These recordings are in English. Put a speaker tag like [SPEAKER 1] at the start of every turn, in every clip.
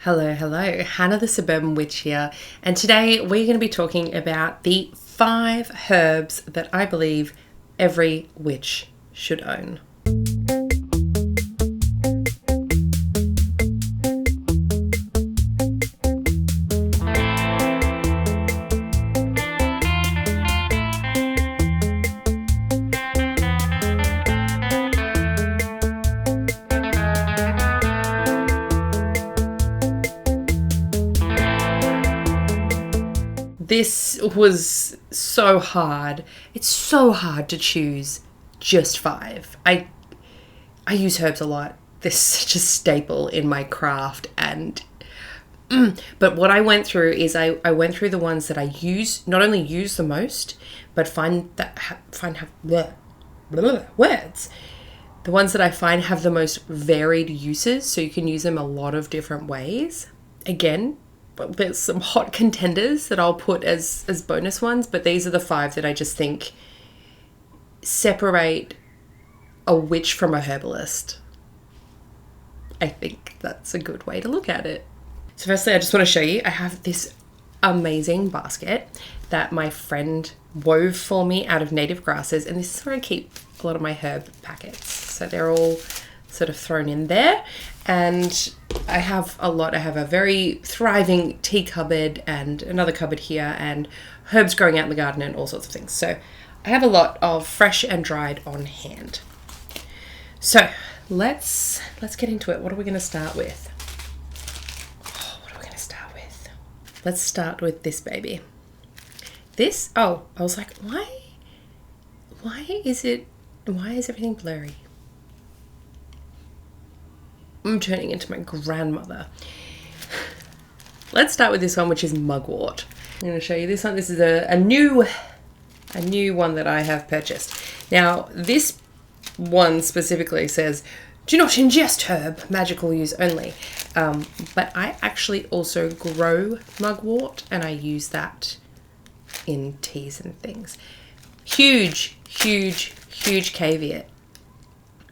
[SPEAKER 1] Hello, hello. Hannah the Suburban Witch here, and today we're going to be talking about the 5 herbs that I believe every witch should own. This was so hard. It's so hard to choose just 5. I use herbs a lot. They're such a staple in my craft. But what I went through is I went through the ones that I not only use the most, but words. The ones that I find have the most varied uses, so you can use them a lot of different ways. Again, there's some hot contenders that I'll put as bonus ones, but these are the 5 that I just think separate a witch from a herbalist. I think that's a good way to look at it. So firstly, I just want to show you, I have this amazing basket that my friend wove for me out of native grasses, and this is where I keep a lot of my herb packets. So they're all sort of thrown in there, and I have a lot. I have a very thriving tea cupboard and another cupboard here, and herbs growing out in the garden and all sorts of things. So I have a lot of fresh and dried on hand. So let's get into it. What are we going to start with? Let's start with this baby. I was like, why is everything blurry? I'm turning into my grandmother. Let's start with this one, which is Mugwort. I'm going to show you this one. This is a new one that I have purchased. Now, this one specifically says, do not ingest herb, magical use only. But I actually also grow Mugwort, and I use that in teas and things. Huge caveat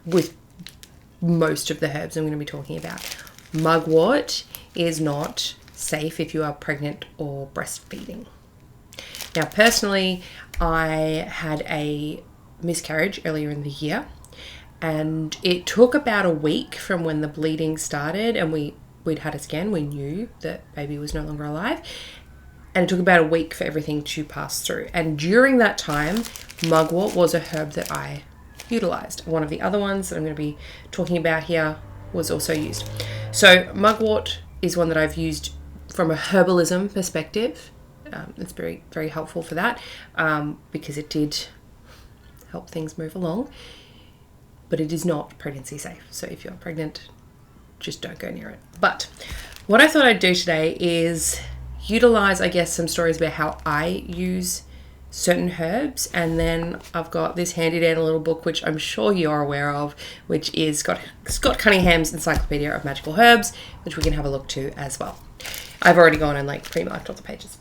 [SPEAKER 1] with most of the herbs I'm going to be talking about. Mugwort is not safe if you are pregnant or breastfeeding. Now, personally, I had a miscarriage earlier in the year, and it took about a week from when the bleeding started, and we'd had a scan. We knew that baby was no longer alive, and it took about a week for everything to pass through. And during that time, Mugwort was a herb that I utilized. One of the other ones that I'm going to be talking about here was also used. So Mugwort is one that I've used from a herbalism perspective. It's very, very helpful for that, because it did help things move along, but it is not pregnancy safe. So if you're pregnant, just don't go near it. But what I thought I'd do today is utilize, I guess, some stories about how I use certain herbs, and then I've got this handy dandy little book which I'm sure you're aware of, which is Scott Cunningham's Encyclopedia of Magical Herbs, which we can have a look to as well. I've already gone and pre-marked all the pages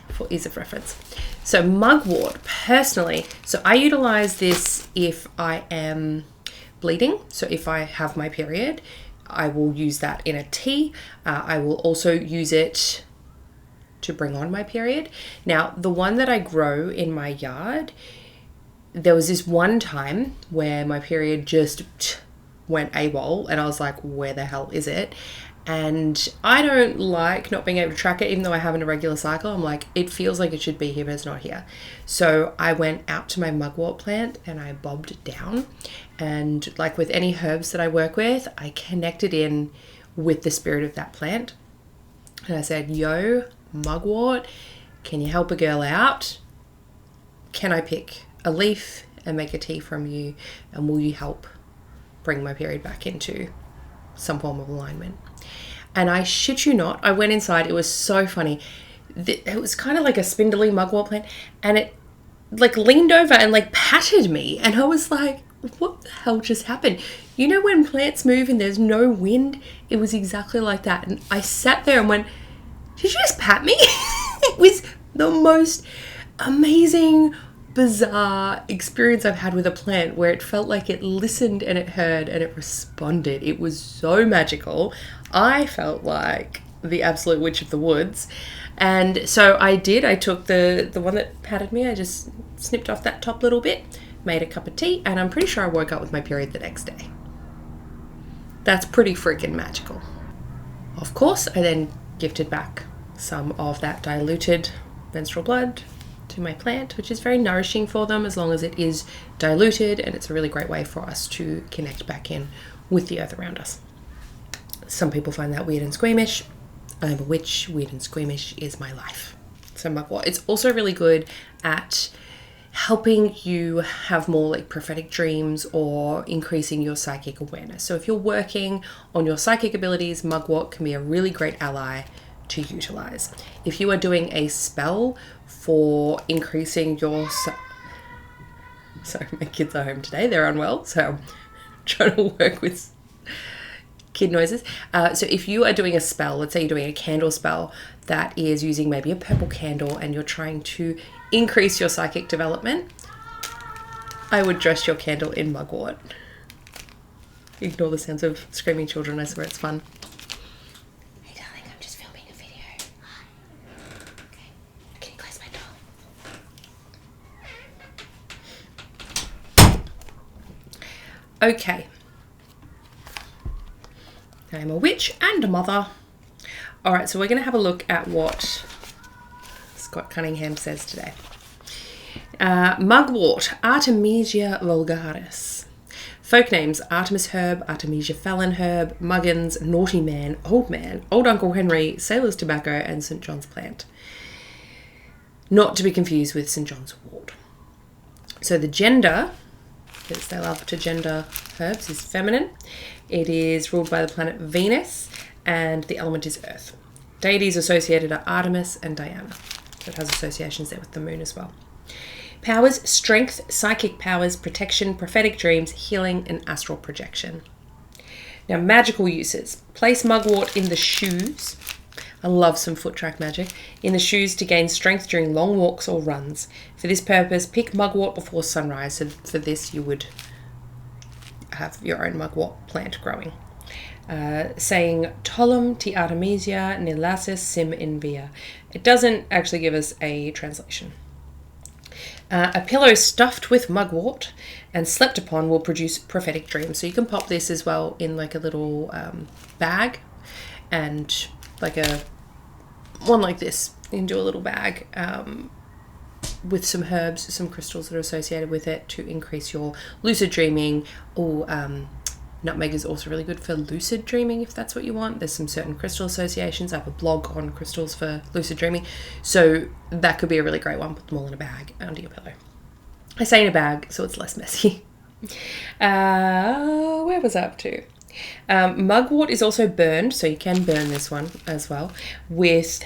[SPEAKER 1] for ease of reference. So Mugwort, personally, so I utilize this if I am bleeding. So if I have my period, I will use that in a tea. I will also use it to bring on my period. Now, the one that I grow in my yard, there was this one time where my period just went AWOL, and I was like, where the hell is it? And I don't like not being able to track it, even though I have an irregular cycle. I'm like, it feels like it should be here, but it's not here. So I went out to my mugwort plant and I bobbed it down. And like with any herbs that I work with, I connected in with the spirit of that plant. And I said, yo, Mugwort, can you help a girl out? Can I pick a leaf and make a tea from you? And will you help bring my period back into some form of alignment? And I shit you not, I went inside. It was so funny. It was kind of like a spindly mugwort plant, and it leaned over and patted me, and I was like, what the hell just happened? You know when plants move and there's no wind? It was exactly like that. And I sat there and went, did you just pat me? It was the most amazing, bizarre experience I've had with a plant, where it felt like it listened and it heard and it responded. It was so magical. I felt like the absolute witch of the woods. And so I did. I took the one that patted me. I just snipped off that top little bit, made a cup of tea, and I'm pretty sure I woke up with my period the next day. That's pretty freaking magical. Of course, I then gifted back some of that diluted menstrual blood to my plant, which is very nourishing for them as long as it is diluted, and it's a really great way for us to connect back in with the earth around us. Some people find that weird and squeamish. I'm a witch. Weird and squeamish is my life. So Mugwort. It's also really good at helping you have more like prophetic dreams or increasing your psychic awareness. So if you're working on your psychic abilities, Mugwort can be a really great ally to utilize. If you are doing a spell for increasing your... Sorry, my kids are home today. They're unwell, so I'm trying to work with kid noises. So if you are doing a spell, let's say you're doing a candle spell that is using maybe a purple candle and you're trying to increase your psychic development, I would dress your candle in Mugwort. Ignore the sounds of screaming children, I swear it's fun. Hey darling, I'm just filming a video. Okay, can you close my door? Okay. I'm a witch and a mother. All right, so we're going to have a look at what Scott Cunningham says today. Mugwort, Artemisia vulgaris. Folk names: Artemis herb, Artemisia felon herb, Muggins, naughty man, Old Uncle Henry, sailor's tobacco, and St. John's plant. Not to be confused with St. John's wort. So the gender, because they love to gender herbs, is feminine. It is ruled by the planet Venus, and the element is earth. Deities associated are Artemis and Diana. So it has associations there with the moon as well. Powers: strength, psychic powers, protection, prophetic dreams, healing, and astral projection. Now, magical uses. Place Mugwort in the shoes. I love some foot track magic. In the shoes to gain strength during long walks or runs. For this purpose, pick Mugwort before sunrise. So for this, you would have your own Mugwort plant growing. Saying Tolum ti Artemisia nilasis sim in via. It doesn't actually give us a translation. A pillow stuffed with Mugwort and slept upon will produce prophetic dreams. So you can pop this as well in like a little bag, and like a one like this. You can do a little bag with some herbs, some crystals that are associated with it to increase your lucid dreaming. Or nutmeg is also really good for lucid dreaming if that's what you want. There's some certain crystal associations. I have a blog on crystals for lucid dreaming. So that could be a really great one. Put them all in a bag under your pillow. I say in a bag so it's less messy. Where was I up to? Mugwort is also burned, so you can burn this one as well, with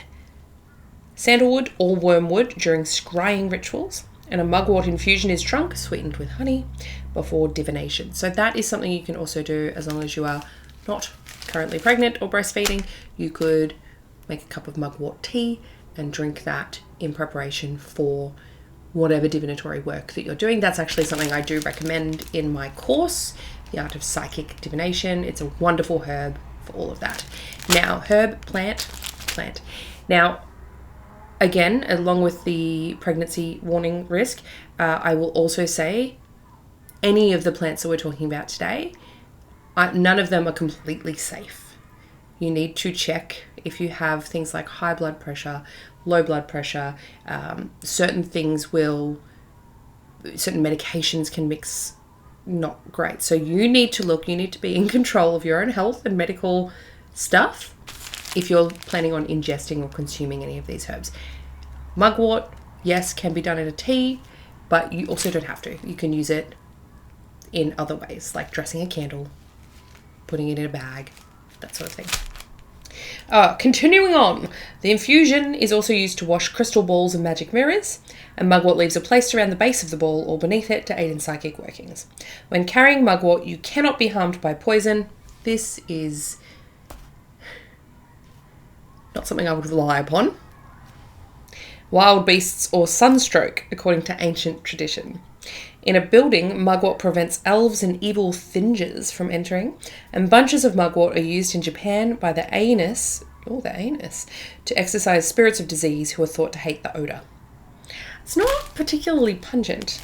[SPEAKER 1] sandalwood or wormwood during scrying rituals. And a Mugwort infusion is drunk, sweetened with honey, before divination. So that is something you can also do as long as you are not currently pregnant or breastfeeding. You could make a cup of Mugwort tea and drink that in preparation for whatever divinatory work that you're doing. That's actually something I do recommend in my course, The Art of Psychic Divination. It's a wonderful herb for all of that. Now, herb, plant. Now, again, along with the pregnancy warning risk, I will also say any of the plants that we're talking about today, none of them are completely safe. You need to check if you have things like high blood pressure, low blood pressure. Certain medications can mix not great. So you need to look, you need to be in control of your own health and medical stuff if you're planning on ingesting or consuming any of these herbs. Mugwort, yes, can be done in a tea, but you also don't have to. You can use it in other ways, like dressing a candle, putting it in a bag, that sort of thing. Continuing on, the infusion is also used to wash crystal balls and magic mirrors, and Mugwort leaves are placed around the base of the ball or beneath it to aid in psychic workings. When carrying Mugwort, you cannot be harmed by poison. This is not something I would rely upon. Wild beasts or sunstroke, according to ancient tradition. In a building, mugwort prevents elves and evil thingers from entering, and bunches of mugwort are used in Japan by the anus, to exorcise spirits of disease who are thought to hate the odour. It's not particularly pungent.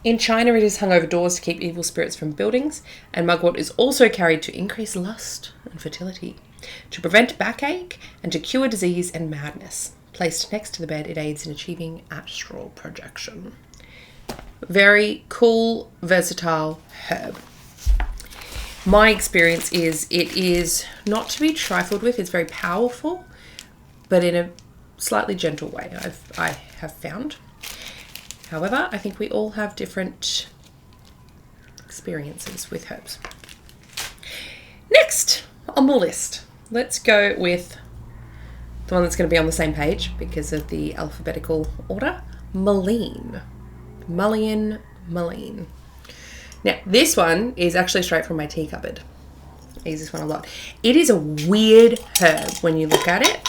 [SPEAKER 1] In China, it is hung over doors to keep evil spirits from buildings, and mugwort is also carried to increase lust and fertility, to prevent backache, and to cure disease and madness. Placed next to the bed, it aids in achieving astral projection. Very cool, versatile herb. My experience is it is not to be trifled with. It's very powerful, but in a slightly gentle way, I have found. However, I think we all have different experiences with herbs. Next on the list, let's go with the one that's going to be on the same page because of the alphabetical order, Mullein. Mullein. Now, this one is actually straight from my tea cupboard. I use this one a lot. It is a weird herb when you look at it.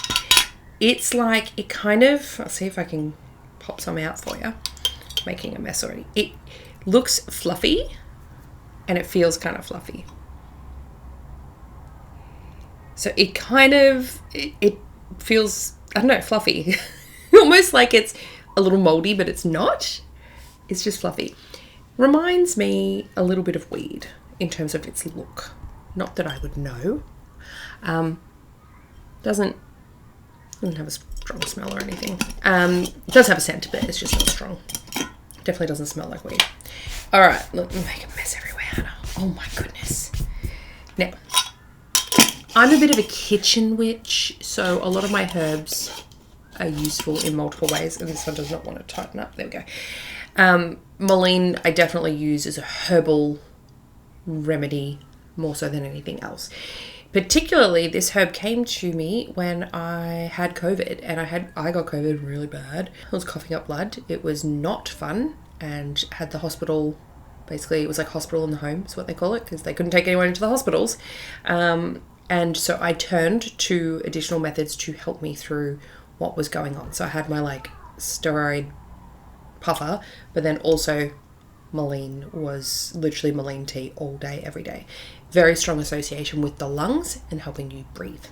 [SPEAKER 1] It's like, it kind of, I'll see if I can pop some out for you. Making a mess already. It looks fluffy and it feels kind of fluffy. So it kind of, it feels, I don't know, fluffy. Almost like it's a little moldy, but it's not. It's just fluffy. Reminds me a little bit of weed in terms of its look. Not that I would know. Doesn't have a strong smell or anything. It does have a scent, but it's just not strong. Definitely doesn't smell like weed. All right, look, make a mess everywhere, Hannah. Oh my goodness. Now, I'm a bit of a kitchen witch, so a lot of my herbs are useful in multiple ways, and this one does not want to tighten up. There we go. Mullein I definitely use as a herbal remedy more so than anything else. Particularly, this herb came to me when I had COVID, and I got COVID really bad. I was coughing up blood. It was not fun, and had the hospital. Basically, it was like hospital in the home is what they call it, because they couldn't take anyone into the hospitals. And so I turned to additional methods to help me through what was going on. So I had my like steroid puffer, but then also Mullein was literally Mullein tea all day, every day. Very strong association with the lungs and helping you breathe.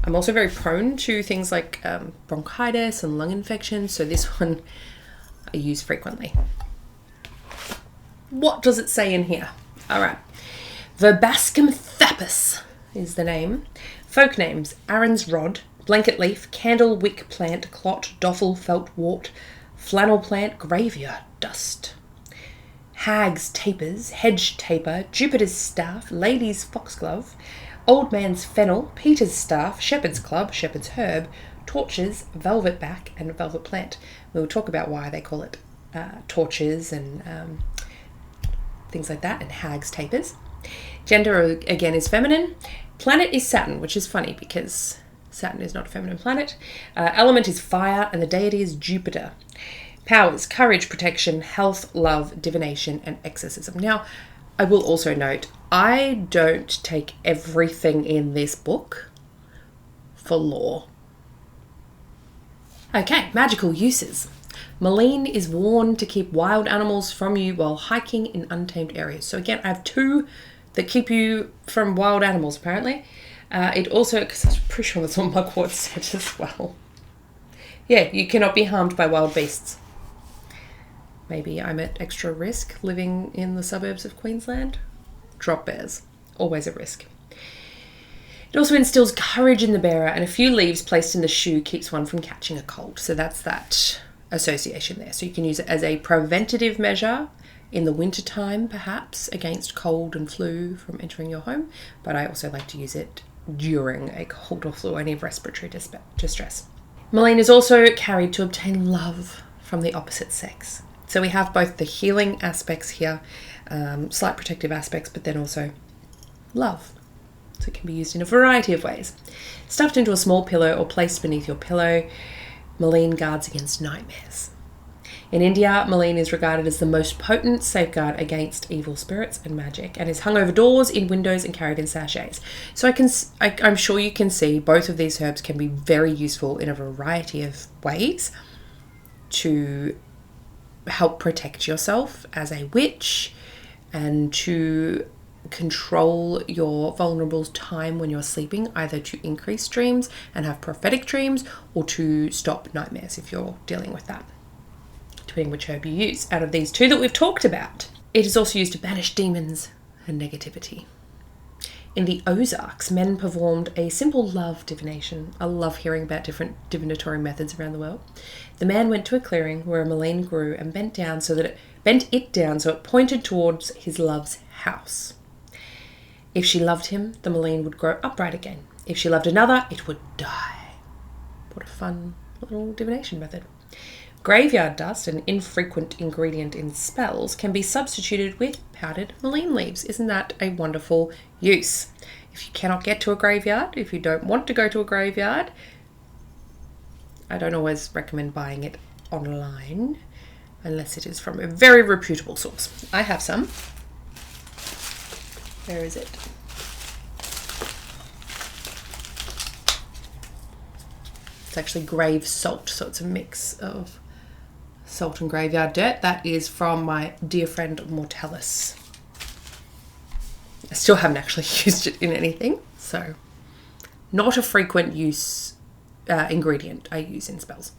[SPEAKER 1] I'm also very prone to things like bronchitis and lung infections, so this one I use frequently. What does it say in here? All right. Verbascum thapus is the name. Folk names: Aaron's rod, blanket leaf, candle wick plant, clot, doffel, felt wart, flannel plant, graveyard dust. Hag's tapers, hedge taper, Jupiter's staff, lady's foxglove, old man's fennel, Peter's staff, shepherd's club, shepherd's herb, torches, velvet back, and velvet plant. We'll talk about why they call it torches and things like that, and hag's tapers. Gender, again, is feminine. Planet is Saturn, which is funny because Saturn is not a feminine planet. Element is fire, and the deity is Jupiter. Powers: courage, protection, health, love, divination, and exorcism. Now, I will also note, I don't take everything in this book for lore. Okay, magical uses. Mullein is worn to keep wild animals from you while hiking in untamed areas. So again, I have two that keep you from wild animals, apparently. It also, because I'm pretty sure that's what Mugwort said as well. Yeah, you cannot be harmed by wild beasts. Maybe I'm at extra risk living in the suburbs of Queensland. Drop bears, always a risk. It also instills courage in the bearer, and a few leaves placed in the shoe keeps one from catching a cold. So that's that association there. So you can use it as a preventative measure in the wintertime, perhaps, against cold and flu from entering your home. But I also like to use it during a cold or flu or any respiratory distress. Mullein is also carried to obtain love from the opposite sex. So we have both the healing aspects here, slight protective aspects, but then also love. So it can be used in a variety of ways. Stuffed into a small pillow or placed beneath your pillow, Mullein guards against nightmares. In India, Mullein is regarded as the most potent safeguard against evil spirits and magic, and is hung over doors, in windows, and carried in sachets. So I'm sure you can see both of these herbs can be very useful in a variety of ways to help protect yourself as a witch and to control your vulnerable time when you're sleeping, either to increase dreams and have prophetic dreams or to stop nightmares if you're dealing with that, depending which herb you use out of these two that we've talked about. It is also used to banish demons and negativity. In the Ozarks, men performed a simple love divination. I love hearing about different divinatory methods around the world. The man went to a clearing where a mullein grew and bent it down so it pointed towards his love's house. If she loved him, the mullein would grow upright again. If she loved another, it would die. What a fun little divination method. Graveyard dust, an infrequent ingredient in spells, can be substituted with powdered mullein leaves. Isn't that a wonderful use? If you cannot get to a graveyard, if you don't want to go to a graveyard, I don't always recommend buying it online unless it is from a very reputable source. I have some. Where is it? It's actually grave salt, so it's a mix of salt and graveyard dirt. That is from my dear friend Mortalis. I still haven't actually used it in anything, so not a frequent use ingredient I use in spells,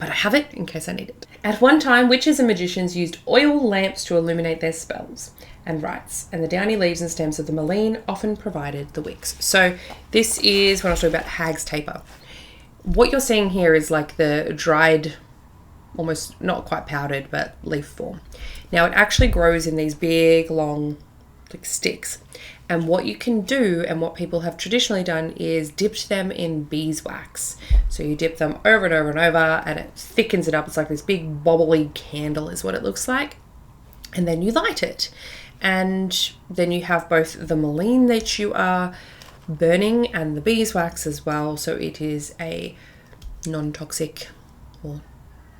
[SPEAKER 1] but I have it in case I need it. At one time, witches and magicians used oil lamps to illuminate their spells and rites, and the downy leaves and stems of the mullein often provided the wicks. So this is when I was talking about hag's taper. What you're seeing here is like the dried, almost not quite powdered, but leaf form. Now it actually grows in these big, long, like sticks. And what you can do, and what people have traditionally done, is dipped them in beeswax. So you dip them over and over and over, and it thickens it up. It's like this big bobbly candle is what it looks like. And then you light it. And then you have both the mullein that you are burning and the beeswax as well. So it is a non-toxic or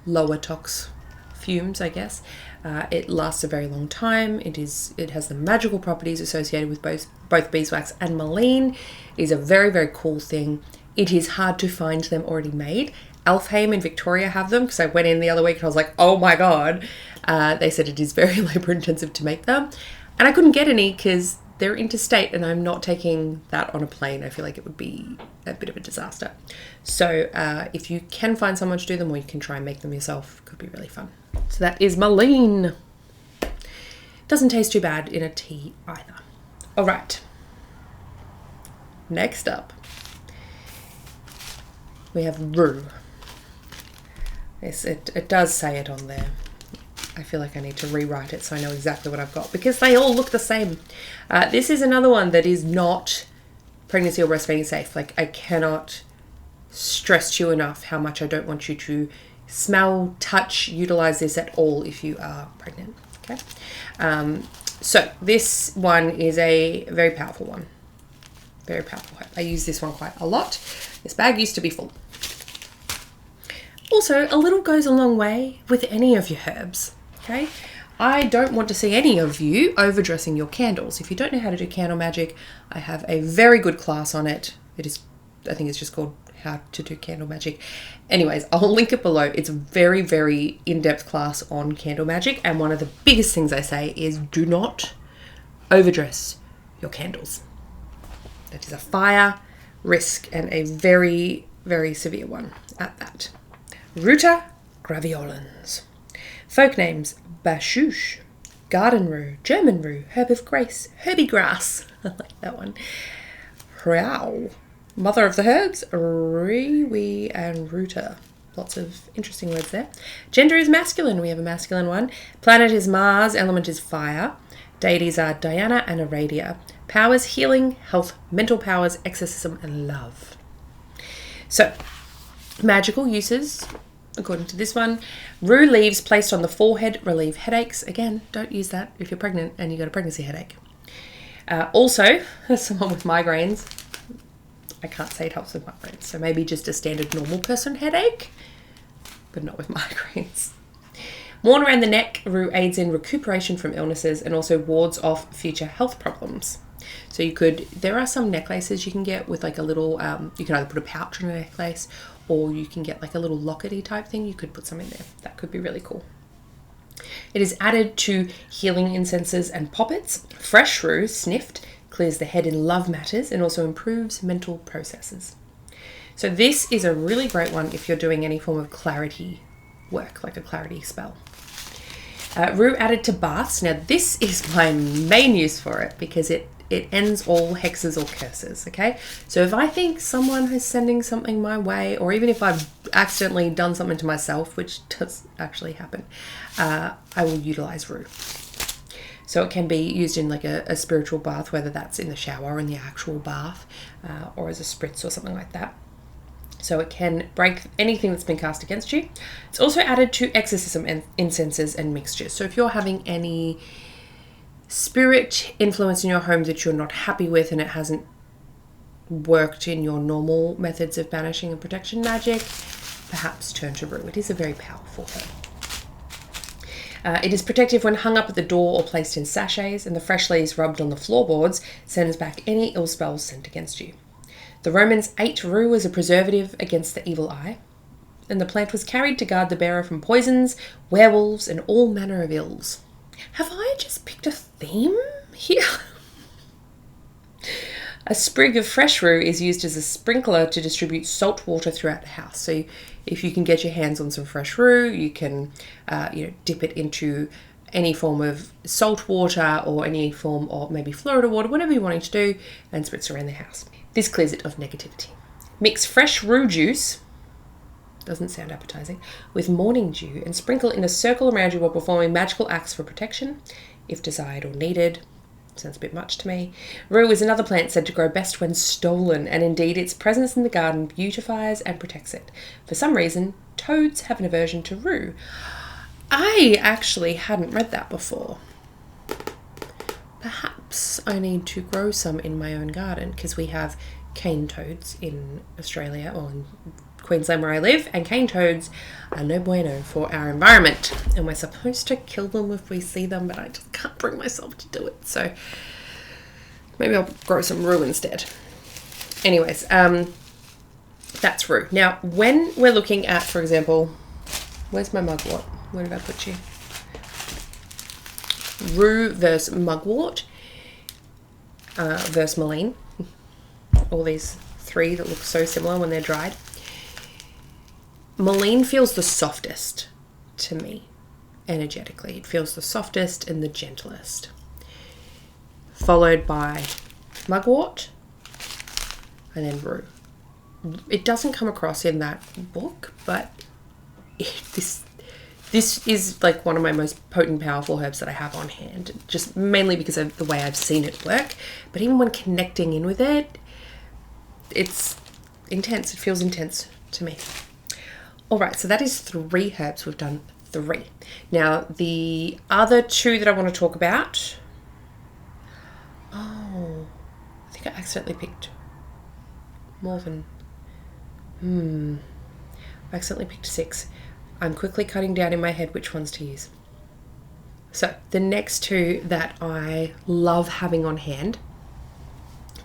[SPEAKER 1] lower tox fumes, I guess. It lasts a very long time. It has the magical properties associated with both beeswax and mullein. It is a very, very cool thing. It is hard to find them already made. Elfheim in Victoria have them, because I went in the other week and I was like, oh my god. They said it is very labor intensive to make them, and I couldn't get any because they're interstate and I'm not taking that on a plane. I feel like it would be a bit of a disaster. So if you can find someone to do them, or you can try and make them yourself, it could be really fun. So that is mullein. Doesn't taste too bad in a tea either. All right. Next up, we have rue. Yes, it does say it on there. I feel like I need to rewrite it so I know exactly what I've got, because they all look the same. This is another one that is not pregnancy or breastfeeding safe. Like, I cannot stress to you enough how much I don't want you to smell, touch, utilize this at all if you are pregnant. Okay. So this one is a very powerful one. Very powerful. I use this one quite a lot. This bag used to be full. Also, a little goes a long way with any of your herbs. Okay. I don't want to see any of you overdressing your candles. If you don't know how to do candle magic, I have a very good class on it. It is, I think it's just called How to Do Candle Magic. Anyways, I'll link it below. It's a very, very in-depth class on candle magic. And one of the biggest things I say is do not overdress your candles. That is a fire risk, and a very, very severe one at that. Ruta graveolens. Folk names: Bashouche, garden rue, German rue, herb of grace, herbie grass. I like that one. Rau, mother of the herbs, Riwi and Ruta. Lots of interesting words there. Gender is masculine. We have a masculine one. Planet is Mars. Element is fire. Deities are Diana and Aradia. Powers: healing, health, mental powers, exorcism, and love. So, magical uses, according to this one: rue leaves placed on the forehead relieve headaches. Again, don't use that if you're pregnant and you got a pregnancy headache. Also, as someone with migraines, I can't say it helps with migraines. So maybe just a standard normal person headache, but not with migraines. Worn around the neck, rue aids in recuperation from illnesses and also wards off future health problems. So there are some necklaces you can get with like a little, you can either put a pouch on a necklace, or you can get like a little lockety type thing. You could put some in there. That could be really cool. It is added to healing incenses and poppets. Fresh rue, sniffed, clears the head in love matters and also improves mental processes. So this is a really great one if you're doing any form of clarity work, like a clarity spell. Rue added to baths. Now this is my main use for it because it ends all hexes or curses, okay? So if I think someone is sending something my way, or even if I've accidentally done something to myself, which does actually happen, I will utilize rue. So it can be used in like a spiritual bath, whether that's in the shower or in the actual bath, or as a spritz or something like that. So it can break anything that's been cast against you. It's also added to exorcism and incenses and mixtures. So if you're having any spirit influence in your home that you're not happy with and it hasn't worked in your normal methods of banishing and protection magic, perhaps turn to rue. It is a very powerful herb. It is protective when hung up at the door or placed in sachets, and the fresh leaves rubbed on the floorboards sends back any ill spells sent against you. The Romans ate rue as a preservative against the evil eye, and the plant was carried to guard the bearer from poisons, werewolves, and all manner of ills. Have I just picked a theme here? A sprig of fresh rue is used as a sprinkler to distribute salt water throughout the house. So if you can get your hands on some fresh rue, you can dip it into any form of salt water or any form of maybe Florida water, whatever you're wanting to do, and spritz around the house. This clears it of negativity. Mix fresh rue juice, doesn't sound appetizing, with morning dew and sprinkle in a circle around you while performing magical acts for protection, if desired or needed. Sounds a bit much to me. Rue is another plant said to grow best when stolen, and indeed its presence in the garden beautifies and protects it. For some reason, toads have an aversion to rue. I actually hadn't read that before. Perhaps I need to grow some in my own garden because we have cane toads in Australia or in Queensland where I live, and cane toads are no bueno for our environment, and we're supposed to kill them if we see them, but I just can't bring myself to do it, so maybe I'll grow some rue instead. Anyways, that's rue. Now when we're looking at, for example, where's my mugwort? Where did I put you? Rue versus mugwort versus mullein. All these three that look so similar when they're dried. Mullein feels the softest to me energetically. It feels the softest and the gentlest. Followed by mugwort and then rue. It doesn't come across in that book, but this is like one of my most potent, powerful herbs that I have on hand, just mainly because of the way I've seen it work. But even when connecting in with it, it's intense. It feels intense to me. All right, so that is 3 herbs. We've done 3. Now, the other 2 that I want to talk about. Oh, I think I accidentally picked more than... I accidentally picked 6. I'm quickly cutting down in my head which ones to use. So the next 2 that I love having on hand,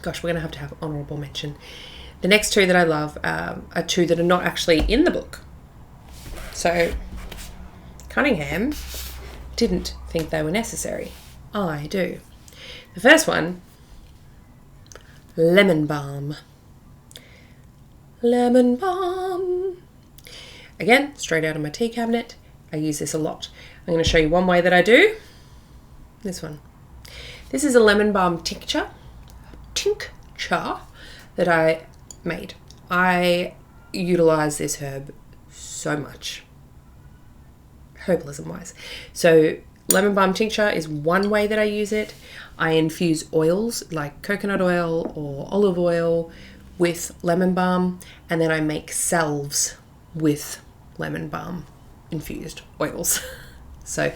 [SPEAKER 1] gosh, we're going to have honourable mention. The next 2 that I love are 2 that are not actually in the book. So Cunningham didn't think they were necessary. I do. The first one, lemon balm. Lemon balm. Again, straight out of my tea cabinet. I use this a lot. I'm going to show you one way that I do. This one. This is a lemon balm tincture that I made. I utilize this herb so much, herbalism wise. So lemon balm tincture is one way that I use it. I infuse oils like coconut oil or olive oil with lemon balm, and then I make salves with lemon balm infused oils. So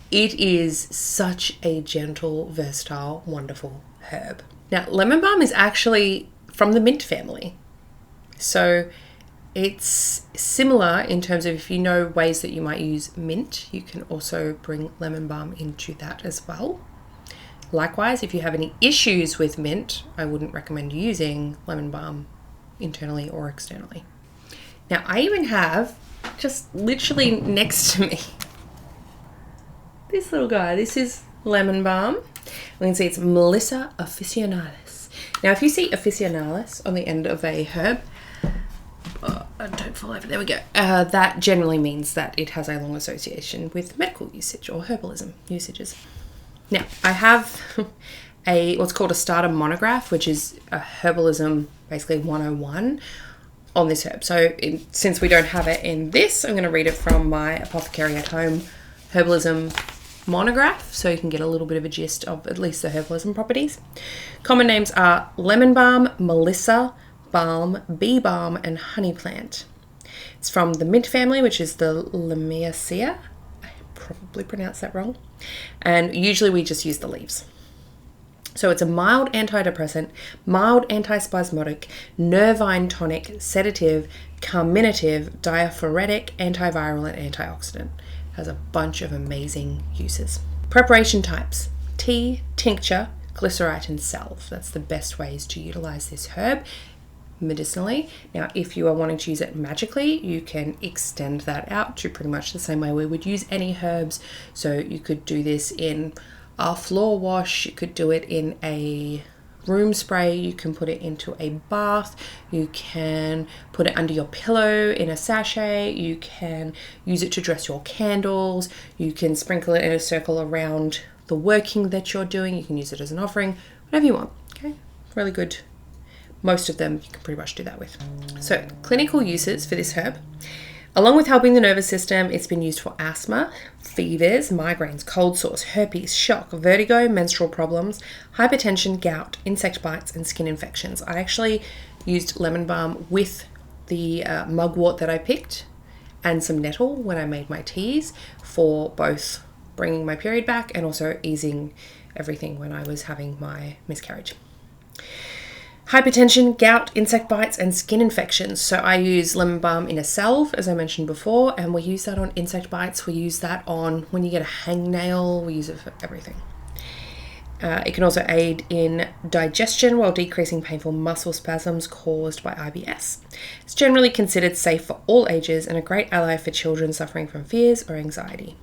[SPEAKER 1] it is such a gentle, versatile, wonderful herb. Now, lemon balm is actually from the mint family. So it's similar in terms of, if you know ways that you might use mint, you can also bring lemon balm into that as well. Likewise, if you have any issues with mint, I wouldn't recommend using lemon balm internally or externally. Now, I even have, just literally next to me, this little guy. This is lemon balm. We can see it's Melissa officinalis. Now, if you see officinalis on the end of a herb, don't fall over, there we go. That generally means that it has a long association with medical usage or herbalism usages. Now, I have what's called a starter monograph, which is a herbalism, basically 101 on this herb. So since we don't have it in this, I'm going to read it from my Apothecary at Home herbalism monograph, so you can get a little bit of a gist of at least the herbalism properties. Common names are lemon balm, melissa, balm, bee balm, and honey plant. It's from the mint family, which is the Lamiaceae. I probably pronounced that wrong. And usually we just use the leaves. So it's a mild antidepressant, mild antispasmodic, nervine tonic, sedative, carminative, diaphoretic, antiviral, and antioxidant. It has a bunch of amazing uses. Preparation types: tea, tincture, glycerite, and salve. That's the best ways to utilize this herb medicinally. Now, if you are wanting to use it magically, you can extend that out to pretty much the same way we would use any herbs. So you could do this in a floor wash, you could do it in a room spray, you can put it into a bath, you can put it under your pillow in a sachet, you can use it to dress your candles, you can sprinkle it in a circle around the working that you're doing, you can use it as an offering, whatever you want. Okay, really good. Most of them you can pretty much do that with. So, clinical uses for this herb. Along with helping the nervous system, it's been used for asthma, fevers, migraines, cold sores, herpes, shock, vertigo, menstrual problems, hypertension, gout, insect bites, and skin infections. I actually used lemon balm with the mugwort that I picked and some nettle when I made my teas for both bringing my period back and also easing everything when I was having my miscarriage. Hypertension, gout, insect bites, and skin infections. So I use lemon balm in a salve, as I mentioned before, and we use that on insect bites. We use that on when you get a hangnail. We use it for everything. It can also aid in digestion while decreasing painful muscle spasms caused by IBS. It's generally considered safe for all ages and a great ally for children suffering from fears or anxiety.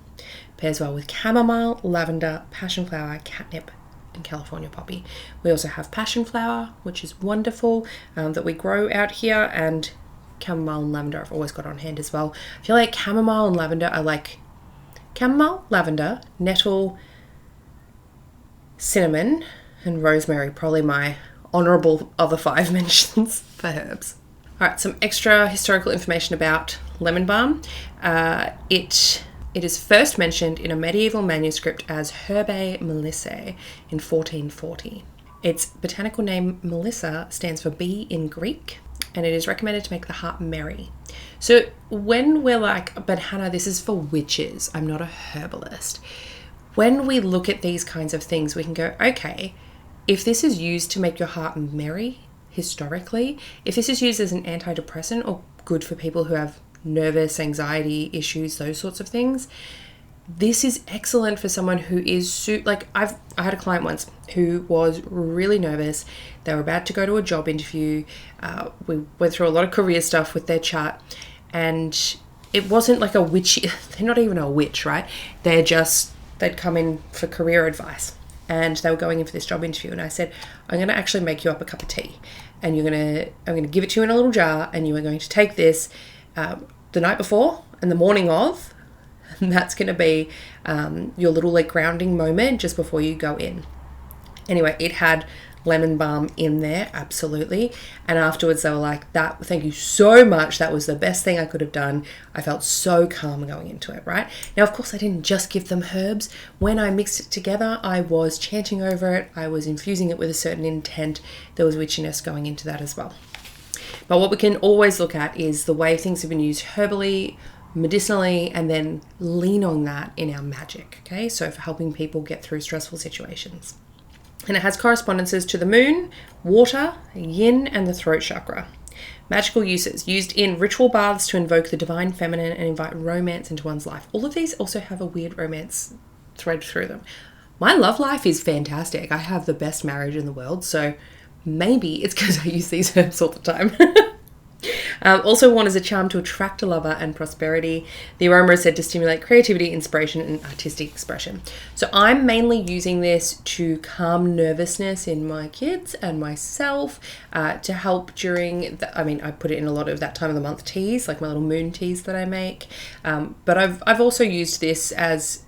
[SPEAKER 1] Pairs well with chamomile, lavender, passion flower, catnip, and California poppy. We also have passion flower, which is wonderful, that we grow out here, and chamomile and lavender I've always got on hand as well. I feel like chamomile and lavender, I like chamomile, lavender, nettle, cinnamon, and rosemary, probably my honourable other 5 mentions for herbs. Alright, some extra historical information about lemon balm. It is first mentioned in a medieval manuscript as Herbae Melissae in 1440. Its botanical name Melissa stands for bee in Greek, and it is recommended to make the heart merry. So when we're like, but Hannah, this is for witches, I'm not a herbalist. When we look at these kinds of things, we can go, okay, if this is used to make your heart merry historically, if this is used as an antidepressant or good for people who have nervous anxiety issues, those sorts of things, this is excellent for someone who is I had a client once who was really nervous. They were about to go to a job interview. We went through a lot of career stuff with their chart, and it wasn't like a witch. They're not even a witch, right? They'd come in for career advice, and they were going in for this job interview, and I said, I'm going to actually make you up a cup of tea, and I'm going to give it to you in a little jar, and you are going to take this the night before and the morning of, and that's going to be your little grounding moment just before you go in. Anyway, it had lemon balm in there, absolutely, and afterwards they were like, thank you so much, that was the best thing I could have done. I felt so calm going into it, right? Now, of course, I didn't just give them herbs. When I mixed it together, I was chanting over it, I was infusing it with a certain intent. There was witchiness going into that as well. But what we can always look at is the way things have been used herbally, medicinally, and then lean on that in our magic, okay? So for helping people get through stressful situations. And it has correspondences to the moon, water, yin, and the throat chakra. Magical uses, used in ritual baths to invoke the divine feminine and invite romance into one's life. All of these also have a weird romance thread through them. My love life is fantastic. I have the best marriage in the world, so maybe it's because I use these herbs all the time. Also worn as a charm to attract a lover and prosperity. The aroma is said to stimulate creativity, inspiration, and artistic expression. So I'm mainly using this to calm nervousness in my kids and myself, to help during I put it in a lot of that time of the month teas, like my little moon teas that I make. But I've also used this as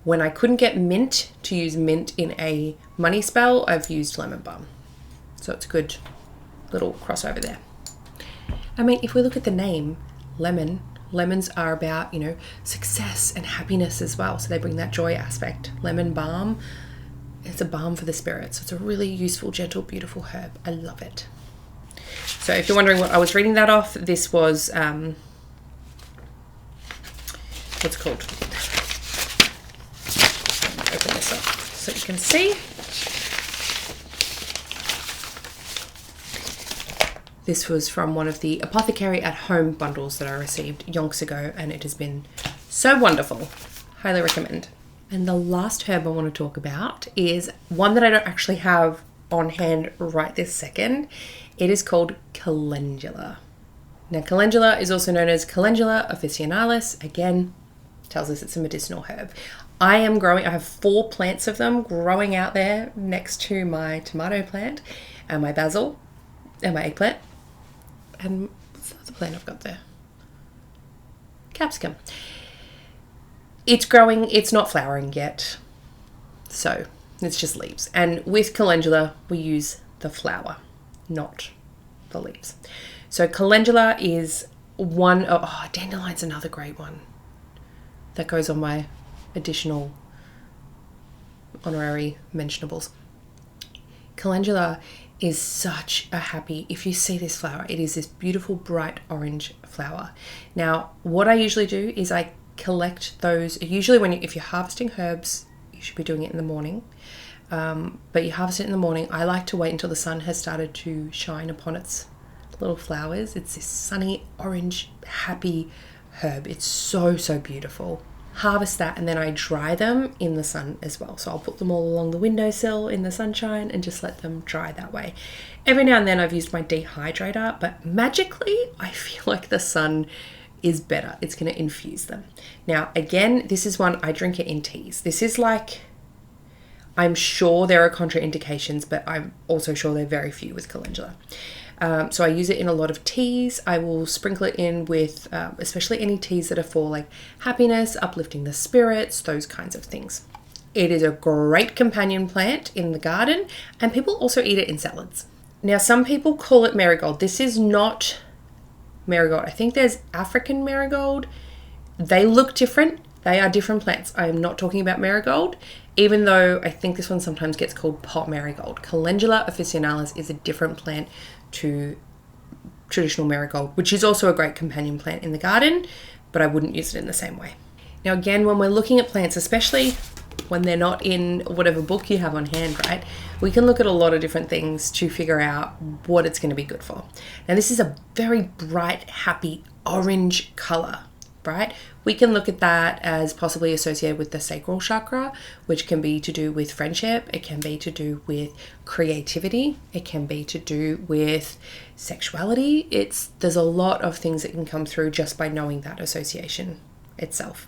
[SPEAKER 1] when I couldn't get mint, to use mint in a money spell, I've used lemon balm. So it's a good little crossover there. I mean, if we look at the name, lemons are about, success and happiness as well. So they bring that joy aspect. Lemon balm, it's a balm for the spirit. So it's a really useful, gentle, beautiful herb. I love it. So if you're wondering what I was reading that off, this was, what's it called? Open this up so you can see. This was from one of the Apothecary at Home bundles that I received yonks ago, and it has been so wonderful. Highly recommend. And the last herb I want to talk about is one that I don't actually have on hand right this second. It is called Calendula. Now, Calendula is also known as Calendula officinalis. Again, tells us it's a medicinal herb. I have 4 plants of them growing out there next to my tomato plant and my basil and my eggplant. And what's the other plant I've got there? Capsicum. It's growing, it's not flowering yet. So it's just leaves. And with Calendula, we use the flower, not the leaves. So Calendula is one of, dandelion's another great one. That goes on my additional honorary mentionables. Calendula is such a happy, if you see this flower, it is this beautiful bright orange flower. Now, what I usually do is I collect those, usually if you're harvesting herbs, you should be doing it in the morning, but you harvest it in the morning. I like to wait until the sun has started to shine upon its little flowers. It's this sunny, orange, happy herb. It's so, so beautiful. Harvest that, and then I dry them in the sun as well. So I'll put them all along the windowsill in the sunshine and just let them dry that way. Every now and then I've used my dehydrator, but magically I feel like the sun is better. It's going to infuse them. Now, again, this is one I drink it in teas. This is like, I'm sure there are contraindications, but I'm also sure there are very few with calendula. So I use it in a lot of teas. I will sprinkle it in with, especially any teas that are for like happiness, uplifting the spirits, those kinds of things. It is a great companion plant in the garden, and people also eat it in salads. Now, some people call it marigold. This is not marigold. I think there's African marigold. They look different. They are different plants. I am not talking about marigold, even though I think this one sometimes gets called pot marigold. Calendula officinalis is a different plant to traditional marigold, which is also a great companion plant in the garden, but I wouldn't use it in the same way. Now, again, when we're looking at plants, especially when they're not in whatever book you have on hand, right, we can look at a lot of different things to figure out what it's going to be good for. Now, this is a very bright, happy orange color, right? We can look at that as possibly associated with the sacral chakra, which can be to do with friendship. It can be to do with creativity. It can be to do with sexuality. There's a lot of things that can come through just by knowing that association itself.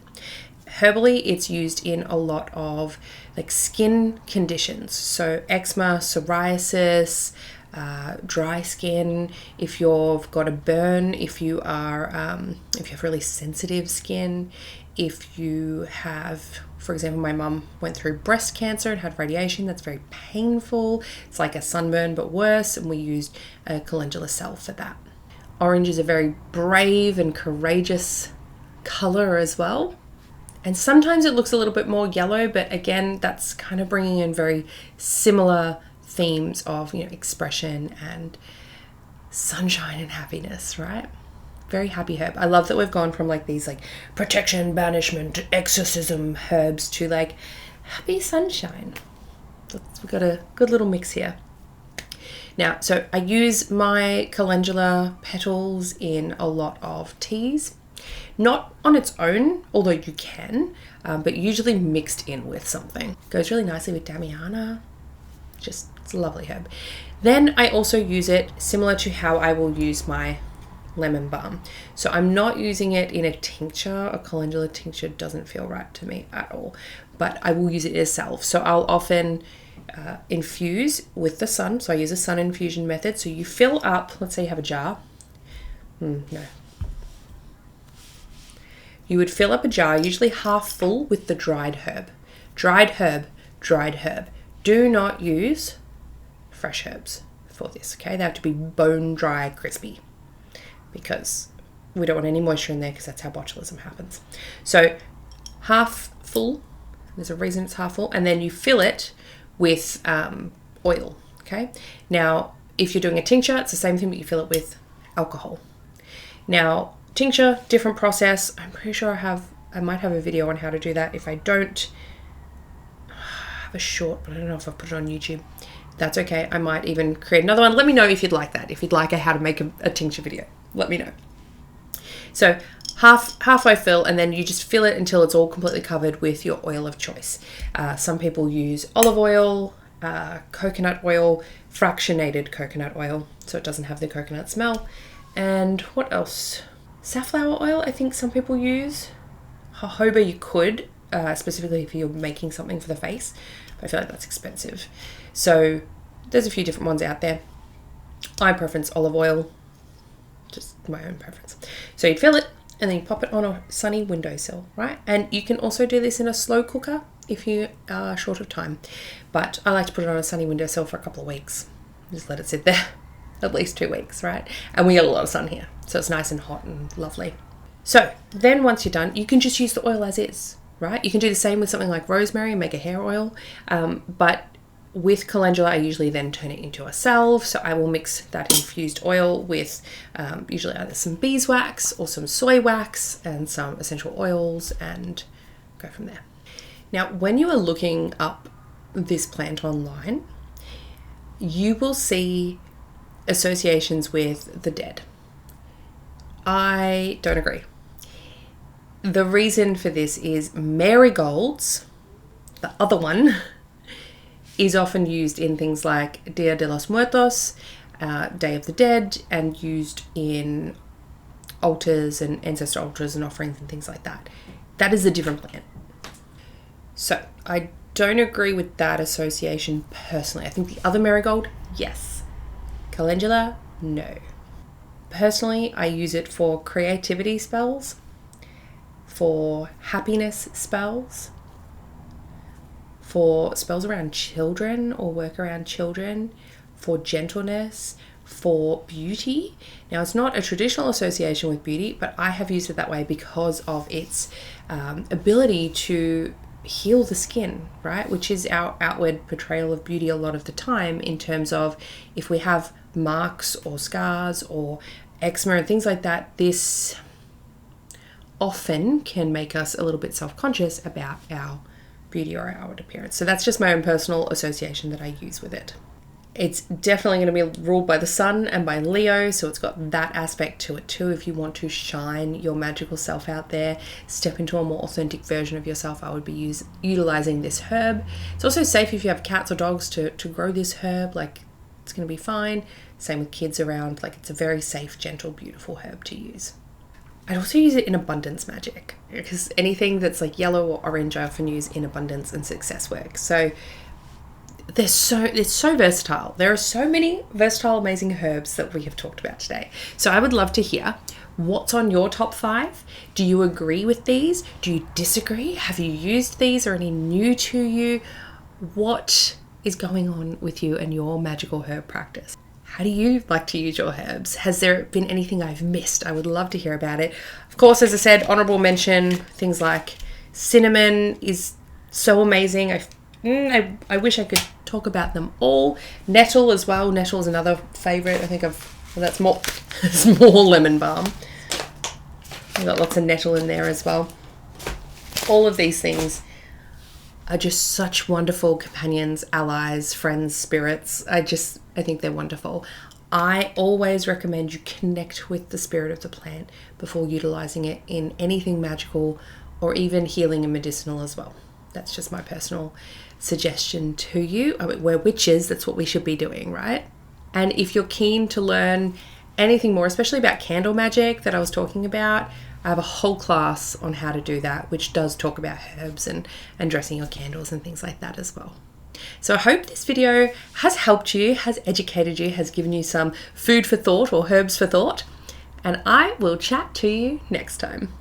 [SPEAKER 1] Herbally, it's used in a lot of like skin conditions. So eczema, psoriasis, dry skin, if you've got a burn, if you have really sensitive skin, if you have, for example, my mum went through breast cancer and had radiation. That's very painful. It's like a sunburn but worse, and we used a calendula cell for that. Orange is a very brave and courageous color as well. And sometimes it looks a little bit more yellow, but again, that's kind of bringing in very similar themes of, expression and sunshine and happiness, right? Very happy herb. I love that we've gone from like these like protection, banishment, exorcism herbs to like happy sunshine. We've got a good little mix here. Now, so I use my calendula petals in a lot of teas. Not on its own, although you can, but usually mixed in with something. Goes really nicely with Damiana. It's a lovely herb. Then I also use it similar to how I will use my lemon balm. So I'm not using it in a tincture. A calendula tincture doesn't feel right to me at all, but I will use it itself. So I'll often infuse with the sun. So I use a sun infusion method. So you fill up, let's say you have a jar. No. You would fill up a jar, usually half full, with the dried herb. Dried herb, dried herb. Do not use fresh herbs for this, okay? They have to be bone dry, crispy, because we don't want any moisture in there, because that's how botulism happens. So half full, there's a reason it's half full, and then you fill it with oil, okay? Now, if you're doing a tincture, it's the same thing, but you fill it with alcohol. Now, tincture, different process. I'm pretty sure I might have a video on how to do that. If I don't, I have a short, but I don't know if I've put it on YouTube. That's okay. I might even create another one. Let me know if you'd like that. If you'd like a how to make a tincture video, let me know. So halfway fill, and then you just fill it until it's all completely covered with your oil of choice. Some people use olive oil, coconut oil, fractionated coconut oil, so it doesn't have the coconut smell. And what else? Safflower oil, I think some people use. Jojoba you could, specifically if you're making something for the face. But I feel like that's expensive. So there's a few different ones out there. I preference olive oil, just my own preference. So you fill it, and then you pop it on a sunny windowsill, right? And you can also do this in a slow cooker if you are short of time. But I like to put it on a sunny windowsill for a couple of weeks. Just let it sit there. At least 2 weeks, right? And we get a lot of sun here, so it's nice and hot and lovely. So then once you're done, you can just use the oil as is, right? You can do the same with something like rosemary and make a hair oil, but with calendula, I usually then turn it into a salve. So I will mix that infused oil with usually either some beeswax or some soy wax and some essential oils, and go from there. Now, when you are looking up this plant online, you will see associations with the dead. I don't agree. The reason for this is marigolds, the other one, is often used in things like Dia de los Muertos, Day of the Dead, and used in altars and ancestor altars and offerings and things like that. That is a different plant. So I don't agree with that association personally. I think the other marigold, yes. Calendula, no. Personally, I use it for creativity spells, for happiness spells, for spells around children or work around children, for gentleness, for beauty. Now, it's not a traditional association with beauty, but I have used it that way because of its ability to heal the skin, right? Which is our outward portrayal of beauty a lot of the time, in terms of if we have marks or scars or eczema and things like that, this often can make us a little bit self-conscious about our beauty or our outward appearance. So that's just my own personal association that I use with it. It's definitely going to be ruled by the sun and by Leo, so it's got that aspect to it too. If you want to shine your magical self out there, step into a more authentic version of yourself, I would be utilizing this herb. It's also safe if you have cats or dogs to grow this herb. Like, it's going to be fine. Same with kids around. Like, it's a very safe, gentle, beautiful herb to use. I'd also use it in abundance magic, because anything that's like yellow or orange I often use in abundance and success work. So it's so versatile. There are so many versatile, amazing herbs that we have talked about today. So I would love to hear what's on your top 5. Do you agree with these? Do you disagree? Have you used these? Or any new to you? What is going on with you and your magical herb practice? How do you like to use your herbs? Has there been anything I've missed? I would love to hear about it. Of course, as I said, honorable mention, things like cinnamon is so amazing. I wish I could talk about them all. Nettle as well. Nettle is another favorite. I think that's more, it's more lemon balm. I've got lots of nettle in there as well. All of these things are just such wonderful companions, allies, friends, spirits. I think they're wonderful. I always recommend you connect with the spirit of the plant before utilizing it in anything magical or even healing and medicinal as well. That's just my personal suggestion to you. I mean, we're witches, that's what we should be doing, right? And if you're keen to learn anything more, especially about candle magic that I was talking about, I have a whole class on how to do that, which does talk about herbs and dressing your candles and things like that as well. So I hope this video has helped you, has educated you, has given you some food for thought or herbs for thought, and I will chat to you next time.